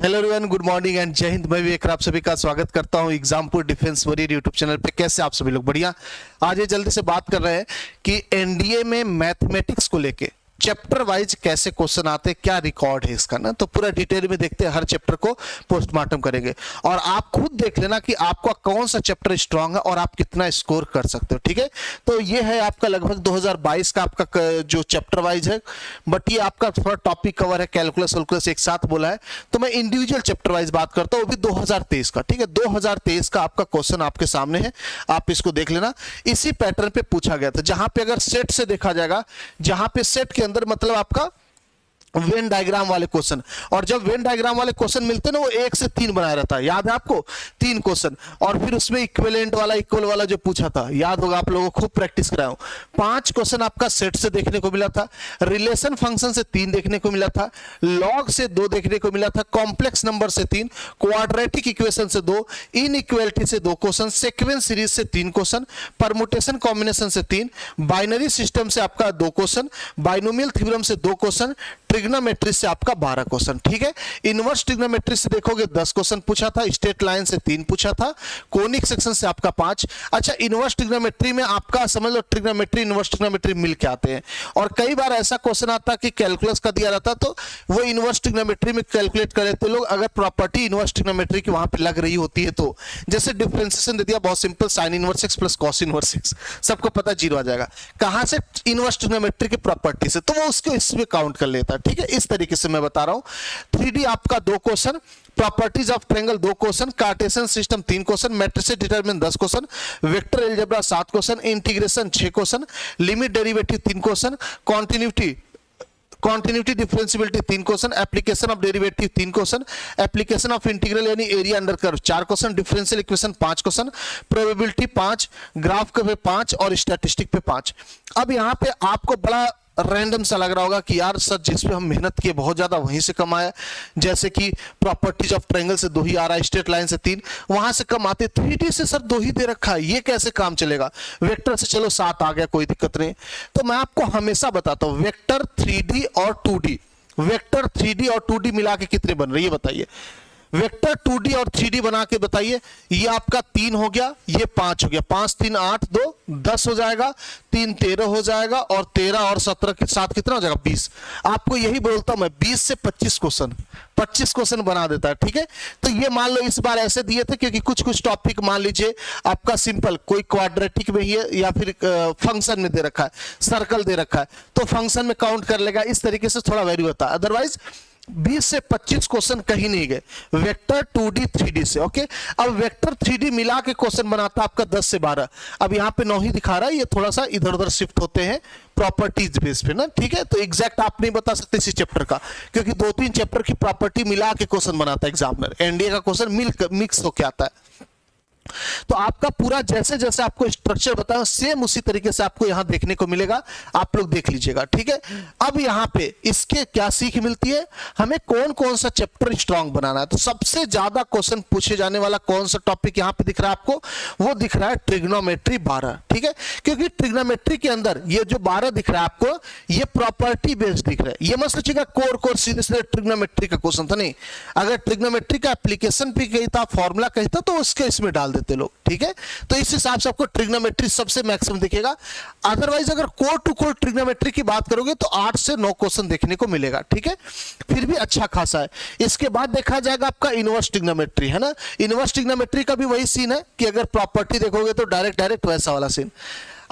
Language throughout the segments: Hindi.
Hello everyone, good morning and जय हिंद। मैं विवेक आप सभी का स्वागत करता हूं Exampur defence warrior YouTube channel पे। कैसे आप सभी लोग? बढ़िया। आज ये जल्दी से बात कर रहे हैं कि एनडीए में मैथमेटिक्स को लेके चैप्टर वाइज कैसे क्वेश्चन आते हैं, क्या रिकॉर्ड है इसका ना, तो पूरा डिटेल में देखते हैं। हर चैप्टर को पोस्टमार्टम करेंगे और आप खुद देख लेना कि आपका कौन सा चैप्टर स्ट्रांग है और आप कितना स्कोर कर सकते हो। ठीक है, तो ये है आपका लगभग 2022 का आपका जो चैप्टर वाइज है, बट ये आपका थोड़ा टॉपिक कवर है, कैलकुलस वैलकुलस एक साथ बोला है, तो मैं इंडिविजुअल चैप्टर वाइज बात करता हूँ, वो भी 2023 का। ठीक है, 2023 का आपका क्वेश्चन आपके सामने है, आप इसको देख लेना। इसी पैटर्न पे पूछा गया था, जहां पे अगर सेट से देखा जाएगा, जहां पे सेट के अंदर मतलब आपका वेन डायग्राम वाले क्वेश्चन, और जब वेन डायग्राम वाले क्वेश्चन मिलते हैं ना, वो 1 से 3 बनाया रहता है, याद है आपको? 3 क्वेश्चन, और फिर उसमें इक्विवेलेंट वाला, इक्वल वाला जो पूछा था, याद होगा आप लोगों को, खूब प्रैक्टिस कराया हूं। 5 क्वेश्चन आपका सेट से देखने को मिला था, रिलेशन फंक्शन से 3 देखने को मिला था, लॉग से 2 देखने को मिला था, कॉम्प्लेक्स नंबर से 3, क्वाड्रेटिक इक्वेशन से 2, इनइक्वालिटी से 2 क्वेश्चन, सीक्वेंस सीरीज से 3 क्वेश्चन, परमुटेशन कॉम्बिनेशन से 3, बाइनरी सिस्टम से आपका 2 क्वेश्चन, बाइनोमियल थ्योरम से 2 क्वेश्चन, ट्रिग्नोमेट्री से आपका 12 क्वेश्चन। ठीक है, इनवर्स ट्रिग्नोमेट्री से देखोगे 10 क्वेश्चन पूछा था, स्ट्रेट लाइन से 3 पूछा था, कोनिक सेक्शन से आपका 5। अच्छा, इनवर्स ट्रिग्नोमेट्री में आपका समझ लो ट्रिग्नोमेट्री इनवर्स ट्रिग्नोमेट्री मिल के आते हैं, और कई बार ऐसा क्वेश्चन आता है कि कैलकुलस का दिया रहता, तो वो इनवर्स ट्रिग्नोमेट्री में कैलकुलेट कर लेते लोग, अगर प्रॉपर्टी इनवर्स ट्रिग्नोमेट्री की वहां पे लग रही होती है तो। जैसे डिफरेंशिएशन दे दिया, बहुत simple, sine inverse x plus cos inverse x, सबको पता 0 आ जाएगा। कहां से? इनवर्स ट्रिग्नोमेट्री की प्रॉपर्टी से, तो वो उसको इसमें काउंट कर लेता है। ठीक है, इस तरीके से मैं बता रहा हूं। 3D आपका 2 question, properties of triangle 2 question, Cartesian system 3 question, matrices determinant 10 question, vector algebra 7 question, integration 6 question, limit derivative 3 question, continuity differentiability 3 question, application of derivative 3 question, application of integral यानी area under curve 4 question, differential equation 5 question, probability 5, graph पे 5 और स्टैटिस्टिक पे 5। अब यहां पे आपको बड़ा रैंडम सा लग रहा होगा कि यार सर, जिस पे हम मेहनत किए बहुत ज्यादा वहीं से कम आया, जैसे कि प्रॉपर्टीज ऑफ ट्रायंगल से 2 ही आ रहा है, स्ट्रेट लाइन से 3, वहां से कम आते, 3D से सर 2 ही दे रखा है, ये कैसे काम चलेगा? वेक्टर से चलो 7 आ गया, कोई दिक्कत नहीं। तो मैं आपको हमेशा बताता हूं, वेक्टर 3D और 2D, वेक्टर 3D और 2D मिला के कितने बन रहे हैं ये बताइए। वेक्टर 2D और 3D बना के बताइए। ये आपका 3 हो गया, ये 5 हो गया, 5 3 8 2 10 हो जाएगा, 3 13 हो जाएगा, और 13 और 17 के साथ कितना हो जाएगा? 20। आपको यही बोलता हूं मैं, 20 से 25 क्वेश्चन बना देता है। ठीक है, तो ये मान लो इस बार ऐसे दिए थे क्योंकि कुछ टॉपिक मान लीजिए आपका सिंपल कोई क्वाड्रेटिक में ही है, या फिर फंक्शन में दे रखा है, सर्कल दे रखा है, तो फंक्शन में काउंट कर लेगा, इस तरीके से थोड़ा वैल्यू होता है। अदरवाइज 20 से 25 क्वेश्चन कहीं नहीं गए वेक्टर 2D 3D से। ओके, अब वेक्टर 3D मिला के क्वेश्चन बनाता आपका 10 से 12। अब यहां पे 9 ही दिखा रहा है, ये थोड़ा सा इधर उधर शिफ्ट होते हैं प्रॉपर्टीज बेस पे ना। ठीक है, तो एग्जैक्ट आप नहीं बता सकते इसी चैप्टर का, क्योंकि 2-3 चैप्टर की प्रॉपर्टी मिला के क्वेश्चन बनाता है एग्जामिनर। एनडीए का क्वेश्चन मिक्स होके आता है, तो आपका पूरा जैसे जैसे आपको स्ट्रक्चर बताया सेम उसी तरीके से आपको यहां देखने को मिलेगा, आप लोग देख लीजिएगा। ठीक है, अब यहां पे इसके क्या सीख मिलती है, हमें कौन कौन सा चैप्टर स्ट्रांग बनाना है। तो सबसे ज्यादा क्वेश्चन पूछे जाने वाला कौन सा टॉपिक यहां पे दिख रहा है आपको? वो दिख रहा है ट्रिग्नोमेट्री 12। ठीक है, क्योंकि ट्रिग्नोमेट्री के अंदर ये जो 12 दिख रहा है आपको, ये प्रॉपर्टी बेस्ड दिख रहा है। ये मत सोचिएगा कोर सीधे सीधे ट्रिग्नोमेट्री का क्वेश्चन था, नहीं। अगर ट्रिग्नोमेट्री का एप्लीकेशन भी कही था, फॉर्मूला कही था, तो उसके इसमें डाल देते लोग। ठीक है, तो इस हिसाब से आपको ट्रिग्नोमेट्री सबसे मैक्सिमम दिखेगा। अदरवाइज अगर कोर टू कोर ट्रिग्नोमेट्री की बात करोगे तो 8 से 9 क्वेश्चन देखने को मिलेगा। ठीक है, फिर भी अच्छा खासा है। इसके बाद देखा जाएगा आपका इनवर्स ट्रिग्नोमेट्री, है ना। इनवर्स ट्रिग्नोमेट्री का भी वही सीन है कि अगर प्रॉपर्टी देखोगे तो डायरेक्ट वैसा वाला सीन।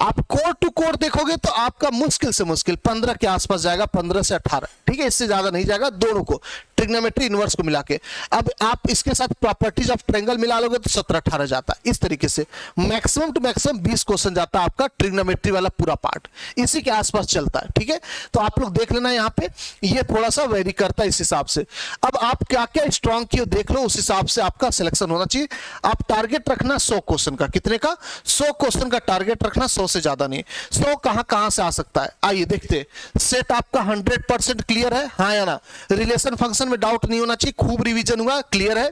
आप कोर टू कोर देखोगे तो आपका मुश्किल से मुश्किल 15 के आसपास जाएगा, 15 से 18। ठीक है, इससे ज्यादा नहीं जाएगा, दोनों को ट्रिग्नोमेट्री इनवर्स को मिला के। अब आप इसके साथ प्रॉपर्टीज ऑफ ट्रायंगल मिला लोगे तो 17-18 जाता है। इस तरीके से मैक्सिमम टू मैक्सिमम 20 क्वेश्चन जाता है आपका ट्रिग्नोमेट्री वाला पूरा पार्ट, इसी के आसपास चलता है। ठीक है, तो आप लोग देख लेना, यहाँ पे ये थोड़ा सा वेरी करता है इस हिसाब से। अब आप क्या क्या स्ट्रॉन्ग किए देख लो, उस हिसाब से आपका सिलेक्शन होना चाहिए। आप टारगेट रखना 100 क्वेश्चन का, कितने का? 100 क्वेश्चन का टारगेट रखना, 100 से ज्यादा नहीं। 100 कहां से आ सकता है, आइए देखते। सेट आपका 100% क्लियर है, हाँ या ना? रिलेशन फंक्शन क्वेश्चन में डाउट नहीं होना चाहिए, खूब रिवीजन हुआ, क्लियर है,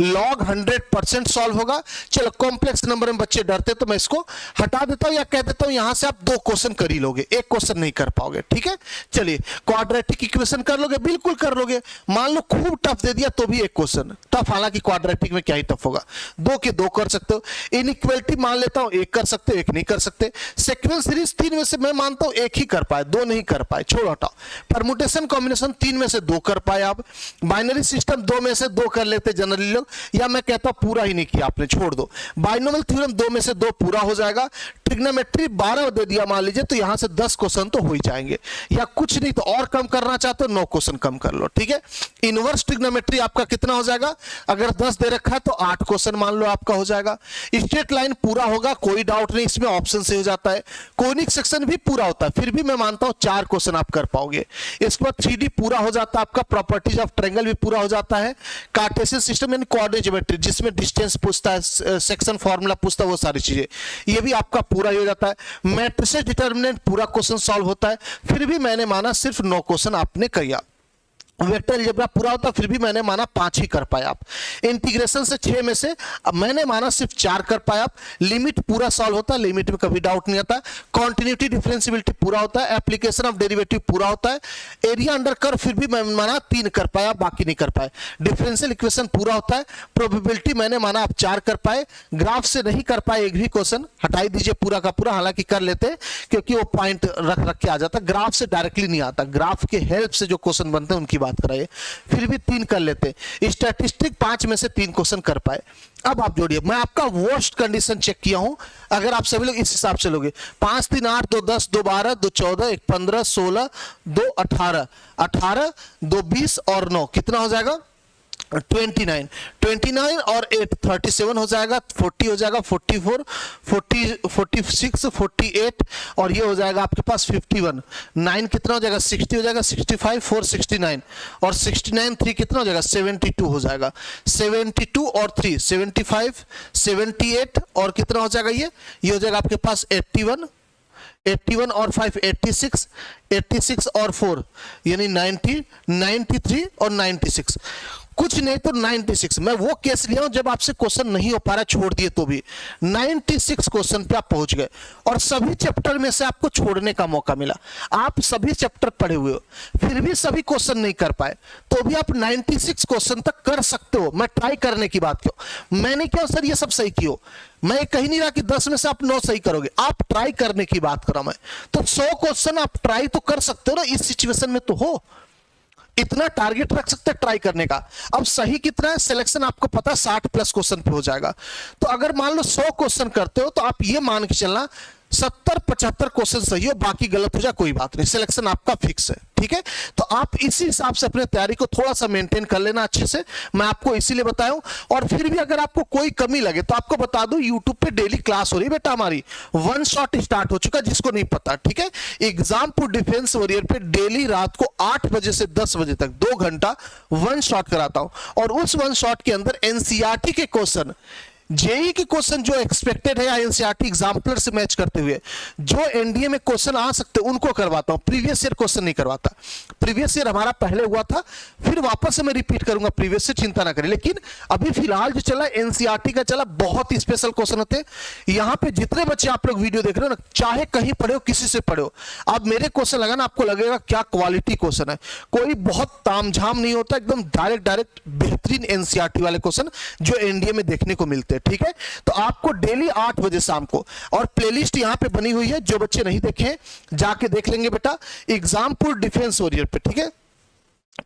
लॉग 100% सॉल्व होगा। चलो कॉम्प्लेक्स नंबर में बच्चे डरते तो मैं इसको हटा देता हूं या कह देता हूं यहां से आप 2 क्वेश्चन कर ही लोगे, 1 क्वेश्चन नहीं कर पाओगे, ठीक है। चलिए क्वाड्रेटिक इक्वेशन कर लोगे, बिल्कुल कर लोगे। मान लो खूब टफ दे दिया तो भी 1 क्वेश्चन टफ, हालांकि क्वाड्रेटिक में क्या ही टफ होगा, 2 के 2 कर सकते हो। इनइक्वालिटी मान लेता हूं 1 कर सकते हो, 1 नहीं कर सकते। सीक्वेंस सीरीज 3 में से मैं मानता हूं 1 ही कर पाए, 2 नहीं कर पाए, छोड़ो हटाओ। परमुटेशन कॉम्बिनेशन 3 में से 2 कर पाए आप। बाइनरी सिस्टम 2 में से 2 कर लेते जनरली लोग, या मैं कहता हूं पूरा ही नहीं किया आपने, छोड़ दो। बाइनोमियल थ्योरम 2 में से 2 पूरा हो जाएगा। ट्रिग्नोमेट्री 12 दे दिया मान लीजिए, तो यहां से 10 क्वेश्चन तो हो ही जाएंगे, या कुछ नहीं तो और कम करना चाहते हो 9 क्वेश्चन कम कर लो, ठीक है। इनवर्स ट्रिग्नोमेट्री आपका कितना हो जाएगा, अगर 10 दे रखा है तो 8 क्वेश्चन मान लो आपका हो जाएगा। स्ट्रेट लाइन पूरा होगा, कोई डाउट नहीं, इसमें ऑप्शन से हो जाता है। कोनिक सेक्शन भी पूरा होता है, फिर भी मैं मानता हूं 4 क्वेश्चन आप कर पाओगे। इसके बाद 3D पूरा हो जाता है आपका, प्रॉपर्टीज ऑफ ट्रायंगल भी पूरा हो जाता है। कार्टेशियन सिस्टम यानी कोऑर्डिनेट ज्योमेट्री जिसमें डिस्टेंस पूछता है, सेक्शन फॉर्मूला पूछता है, वो सारी चीजें, ये भी आपका पूरा हो जाता है। मैट्रिसेस डिटरमिनेंट पूरा क्वेश्चन सॉल्व होता है, फिर भी मैंने माना सिर्फ 9 क्वेश्चन आपने किया। वेक्टर अलजेब्रा पूरा होता, फिर भी मैंने माना 5 ही कर पाए आप। इंटीग्रेशन से 6 में से अब मैंने माना सिर्फ 4 कर पाए आप। लिमिट पूरा सॉल्व होता है, लिमिट में कभी डाउट नहीं आता। कॉन्टिन्यूटी डिफरेंशियबिलिटी पूरा होता है। एप्लीकेशन ऑफ डेरिवेटिव पूरा होता है। एरिया अंडर कर्व फिर भी मैं माना 3 कर पाया, बाकी नहीं कर पाए। डिफरेंशियल इक्वेशन पूरा होता है। प्रोबेबिलिटी मैंने माना आप 4 कर पाए। ग्राफ से नहीं कर पाए एक भी क्वेश्चन, हटाई दीजिए पूरा का पूरा, हालांकि कर लेते क्योंकि वो पॉइंट रख के आ जाता, ग्राफ से डायरेक्टली नहीं आता, ग्राफ के हेल्प से जो क्वेश्चन बनते हैं उनकी बात कराइए, फिर भी 3 कर लेते। स्टैटिस्टिक 5 में से 3 क्वेश्चन कर पाए। अब आप जोड़िए, मैं आपका वर्स्ट कंडीशन चेक किया हूं, अगर आप सभी लोग इस हिसाब से लोगे 5 3 8 2 10 2 12 2 14 1 15 16 2 18 18 2 20 और 9 कितना हो जाएगा 29 और 8 37 हो जाएगा, 40 हो जाएगा, 44 40 46 48 और ये हो जाएगा आपके पास 51। 9 कितना हो जाएगा 60 हो जाएगा, 65 4 69 और 69 3 कितना हो जाएगा 72 हो जाएगा। 72 और 3 75 78 और कितना हो जाएगा ये हो जाएगा आपके पास 81 और 5 86 86 और 4 यानी 90 93 और 96, कुछ नहीं तो 96। मैं वो केस लिया हूं जब आपसे क्वेश्चन नहीं हो पा रहा, छोड़ दिए तो भी 96 क्वेश्चन पे आप पहुंच गए और सभी चैप्टर में से आपको छोड़ने का मौका मिला। आप सभी चैप्टर पढ़े हुए हो, फिर भी सभी क्वेश्चन नहीं कर पाए, तो भी आप 96 क्वेश्चन तक कर सकते हो। मैं ट्राई करने की बात क्यों, मैंने क्या सर ये सब सही किया, मैं कहीं नहीं रहा कि 10 में से आप 9 सही करोगे, आप ट्राई करने की बात कर रहा हूं मैं। तो 100 क्वेश्चन आप ट्राई तो कर सकते हो ना, इस सिचुएशन में तो हो, इतना टारगेट रख सकते हैं ट्राई करने का। अब सही कितना है, सिलेक्शन आपको पता है 60+ क्वेश्चन पे हो जाएगा। तो अगर मान लो 100 क्वेश्चन करते हो तो आप ये मान के चलना 70-75 क्वेश्चन सही हो, बाकी गलत हो जाए कोई बात नहीं, सिलेक्शन आपका फिक्स है, ठीक है। तो आप इसी हिसाब से अपने तैयारी को थोड़ा सा मेंटेन कर लेना अच्छे से, मैं आपको इसीलिए बताया हूं। और फिर भी अगर आपको कोई कमी लगे तो आपको बता दूं, यूट्यूब पे डेली क्लास हो रही है बेटा, हमारी 1 शॉट स्टार्ट हो चुका है, जिसको नहीं पता, ठीक है। एग्जामपुर डिफेंस वॉरियर पे डेली रात को 8 बजे से 10 बजे तक 2 घंटा 1 शॉट कराता हूं, और उस 1 शॉट के अंदर एनसीईआरटी के क्वेश्चन, जेई के क्वेश्चन जो एक्सपेक्टेड है या एनसीईआरटी एग्जाम्पलर से मैच करते हुए जो एनडीए में क्वेश्चन आ सकते हैं उनको करवाता हूं, प्रीवियस ईयर क्वेश्चन नहीं करवाता। प्रीवियस ईयर हमारा पहले हुआ था, फिर वापस से मैं रिपीट करूंगा प्रीवियस ईयर, चिंता ना करें। लेकिन अभी फिलहाल जो चला एनसीईआरटी का चला, बहुत ही स्पेशल क्वेश्चन होते हैं। यहां पे जितने बच्चे आप लोग वीडियो देख रहे हो ना, चाहे कहीं पढ़े हो, किसी से पढ़े हो, आप मेरे क्वेश्चन लगाना, आपको लगेगा क्या क्वालिटी क्वेश्चन है, कोई बहुत तामझाम नहीं होता, एकदम डायरेक्ट बेहतरीन एनसीईआरटी वाले क्वेश्चन जो एनडीए में देखने को मिलते हैं, ठीक है। तो आपको डेली 8 बजे शाम को, और प्लेलिस्ट यहां पे बनी हुई है, जो बच्चे नहीं देखे जाके देख लेंगे बेटा, एग्जामपुर डिफेंस वॉरियर पे, ठीक है।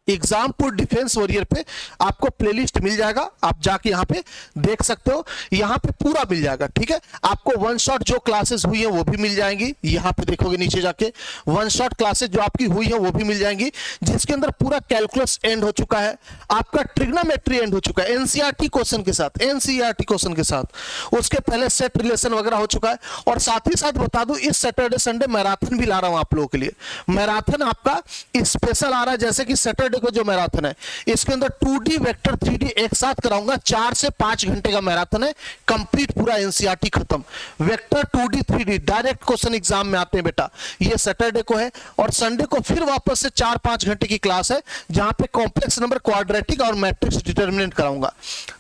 एग्जामपुर डिफेंस वॉरियर पे आपको प्लेलिस्ट मिल जाएगा, आप जाके यहां पे देख सकते हो, यहां पे पूरा मिल जाएगा, ठीक है। आपको 1 शॉट जो क्लासेस हुई है वो भी मिल जाएंगी, यहां पे देखोगे नीचे जाके 1 शॉट क्लासेस जो आपकी हुई है वो भी मिल जाएंगी, जिसके अंदर पूरा कैलकुलस एंड हो चुका है, आपका ट्रिग्नोमेट्री एंड हो चुका है एनसीईआरटी क्वेश्चन के साथ, एनसीईआरटी क्वेश्चन के साथ, उसके पहले सेट रिलेशन वगैरह हो चुका है। और साथ ही साथ बता दूं, इस सैटरडे संडे मैराथन भी ला रहा हूं आप लोगों के लिए। मैराथन आपका स्पेशल आ रहा है, जैसे कि सैटरडे को जो मैराथन है इसके अंदर 2D वेक्टर 3D एक साथ कराऊंगा, 4 से 5 घंटे का मैराथन है, कंप्लीट पूरा एनसीईआरटी खत्म। Vector 2D 3D direct question exam में आते हैं बेटा, ये सैटरडे को है। और संडे को फिर वापस से 4-5 घंटे की क्लास है जहां पे कॉम्प्लेक्स नंबर, क्वाड्रेटिक और मैट्रिक्स डिटर्मिनेंट कराऊंगा।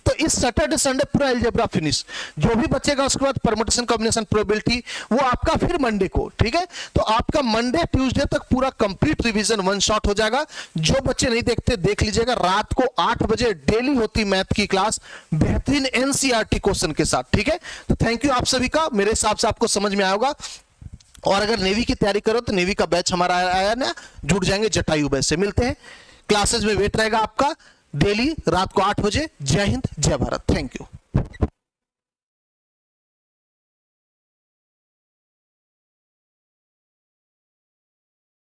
तो इस सैटरडे संडे पूरा अलजेब्रा फिनिश, जो भी बचेगा उसके बाद परमुटेशन कॉम्बिनेशन प्रोबेबिलिटी वो आपका फिर मंडे को, ठीक है। तो आपका मंडे ट्यूसडे तक पूरा कंप्लीट रिवीजन वन शॉट हो जाएगा। जो बच्चे नहीं देखते देख लीजिएगा, रात को 8 बजे डेली होती मैथ की क्लास बेहतरीन एनसीईआरटी क्वेश्चन के साथ, ठीक है। तो थैंक यू आप सभी का, मेरे हिसाब से आपको समझ में आएगा। और अगर नेवी की तैयारी करो तो नेवी का बैच हमारा आया ना, जुड़ जाएंगे जटायु बैच से। मिलते हैं क्लासेस में, वेट रहेगा आपका डेली रात को 8 बजे। जय हिंद, जय भारत, थैंक यू।